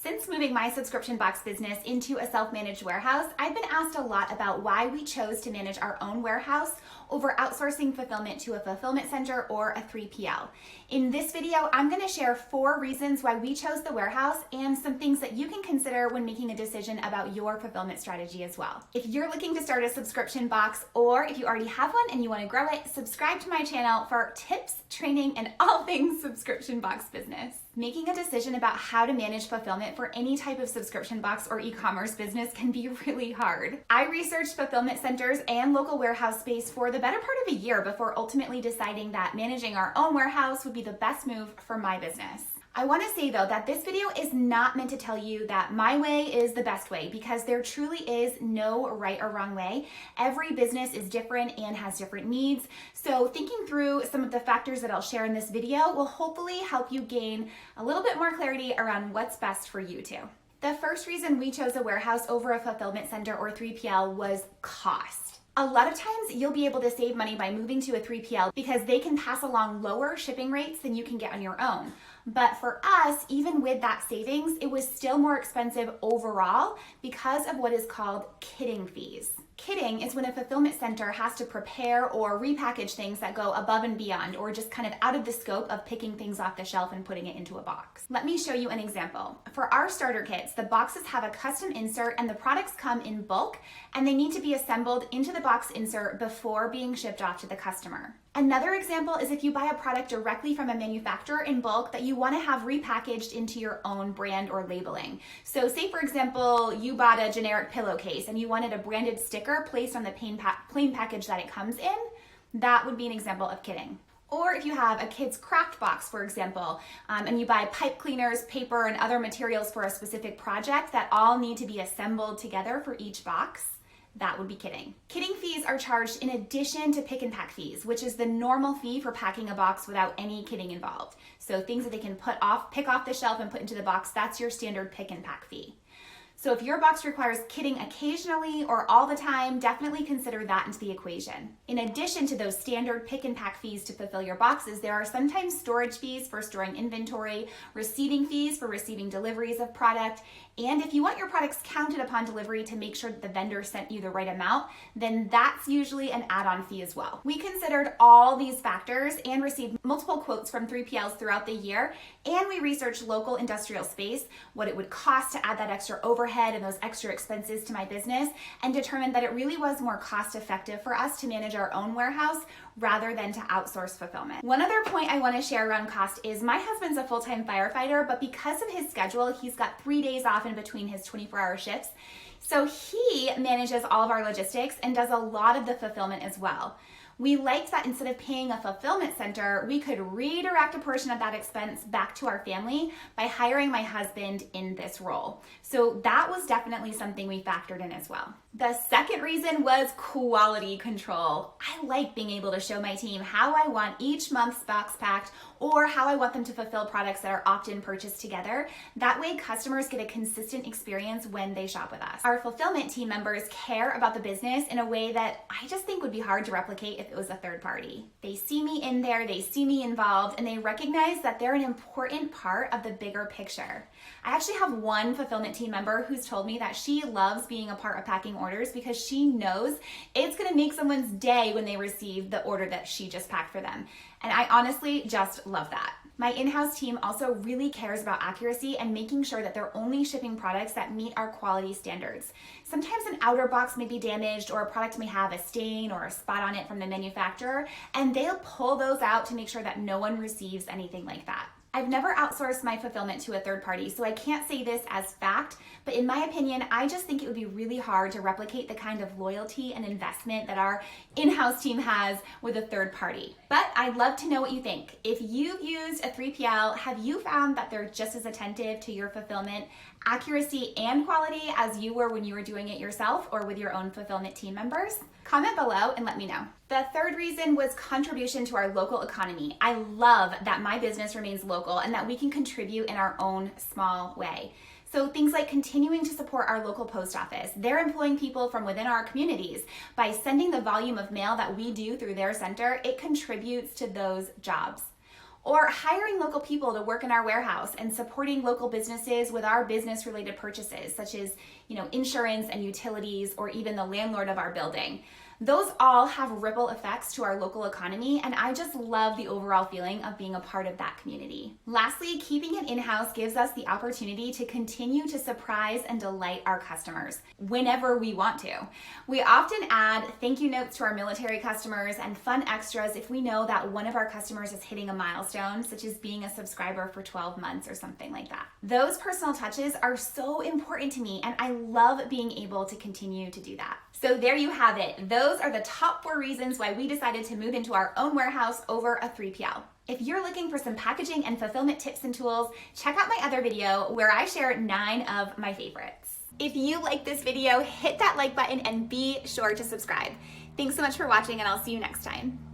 Since moving my subscription box business into a self-managed warehouse, I've been asked a lot about why we chose to manage our own warehouse over outsourcing fulfillment to a fulfillment center or a 3PL. In this video, I'm going to share 4 reasons why we chose the warehouse and some things that you can consider when making a decision about your fulfillment strategy as well. If you're looking to start a subscription box, or if you already have one and you want to grow it, subscribe to my channel for tips, training, and all things subscription box business. Making a decision about how to manage fulfillment for any type of subscription box or e-commerce business can be really hard. I researched fulfillment centers and local warehouse space for the better part of a year before ultimately deciding that managing our own warehouse would be the best move for my business. I want to say though that this video is not meant to tell you that my way is the best way, because there truly is no right or wrong way. Every business is different and has different needs. So thinking through some of the factors that I'll share in this video will hopefully help you gain a little bit more clarity around what's best for you too. The first reason we chose a warehouse over a fulfillment center or 3PL was cost. A lot of times you'll be able to save money by moving to a 3PL because they can pass along lower shipping rates than you can get on your own. But for us, even with that savings, it was still more expensive overall because of what is called kitting fees. Kitting is when a fulfillment center has to prepare or repackage things that go above and beyond, or just kind of out of the scope of picking things off the shelf and putting it into a box. Let me show you an example. For our starter kits, the boxes have a custom insert and the products come in bulk, and they need to be assembled into the box insert before being shipped off to the customer. Another example is if you buy a product directly from a manufacturer in bulk that you want to have repackaged into your own brand or labeling. So say for example, you bought a generic pillowcase and you wanted a branded sticker placed on the plain package that it comes in, that would be an example of kitting. Or if you have a kid's craft box, for example, and you buy pipe cleaners, paper, and other materials for a specific project that all need to be assembled together for each box, that would be kitting. Kitting fees are charged in addition to pick and pack fees, which is the normal fee for packing a box without any kitting involved. So things that they can pick off the shelf and put into the box, that's your standard pick and pack fee. So if your box requires kitting occasionally or all the time, definitely consider that into the equation. In addition to those standard pick and pack fees to fulfill your boxes, there are sometimes storage fees for storing inventory, receiving fees for receiving deliveries of product, and if you want your products counted upon delivery to make sure that the vendor sent you the right amount, then that's usually an add-on fee as well. We considered all these factors and received multiple quotes from 3PLs throughout the year, and we researched local industrial space, what it would cost to add that extra overhead and those extra expenses to my business, and determined that it really was more cost effective for us to manage our own warehouse rather than to outsource fulfillment. One other point I want to share around cost is my husband's a full-time firefighter, but because of his schedule, he's got 3 days off in between his 24-hour shifts. So he manages all of our logistics and does a lot of the fulfillment as well. We liked that instead of paying a fulfillment center, we could redirect a portion of that expense back to our family by hiring my husband in this role. So that was definitely something we factored in as well. The second reason was quality control. I like being able to show my team how I want each month's box packed or how I want them to fulfill products that are often purchased together. That way customers get a consistent experience when they shop with us. Our fulfillment team members care about the business in a way that I just think would be hard to replicate if it was a third party. They see me in there, they see me involved, and they recognize that they're an important part of the bigger picture. I actually have one fulfillment team member who's told me that she loves being a part of packing orders because she knows it's gonna make someone's day when they receive the order that she just packed for them. And I honestly just love that. My in-house team also really cares about accuracy and making sure that they're only shipping products that meet our quality standards. Sometimes an outer box may be damaged or a product may have a stain or a spot on it from the manufacturer, and they'll pull those out to make sure that no one receives anything like that. I've never outsourced my fulfillment to a third party, so I can't say this as fact, but in my opinion, I just think it would be really hard to replicate the kind of loyalty and investment that our in-house team has with a third party. But I'd love to know what you think. If you've used a 3PL, have you found that they're just as attentive to your fulfillment, accuracy, and quality as you were when you were doing it yourself or with your own fulfillment team members? Comment below and let me know. The third reason was contribution to our local economy. I love that my business remains local and that we can contribute in our own small way. So things like continuing to support our local post office. They're employing people from within our communities. By sending the volume of mail that we do through their center, it contributes to those jobs. or hiring local people to work in our warehouse and supporting local businesses with our business-related purchases, such as, insurance and utilities, or even the landlord of our building. Those all have ripple effects to our local economy, and I just love the overall feeling of being a part of that community. Lastly, keeping it in-house gives us the opportunity to continue to surprise and delight our customers whenever we want to. We often add thank you notes to our military customers and fun extras if we know that one of our customers is hitting a milestone, such as being a subscriber for 12 months or something like that. Those personal touches are so important to me, and I love being able to continue to do that. So there you have it. Those are the top 4 reasons why we decided to move into our own warehouse over a 3PL. If you're looking for some packaging and fulfillment tips and tools, check out my other video where I share 9 of my favorites. If you like this video, hit that like button and be sure to subscribe. Thanks so much for watching, and I'll see you next time.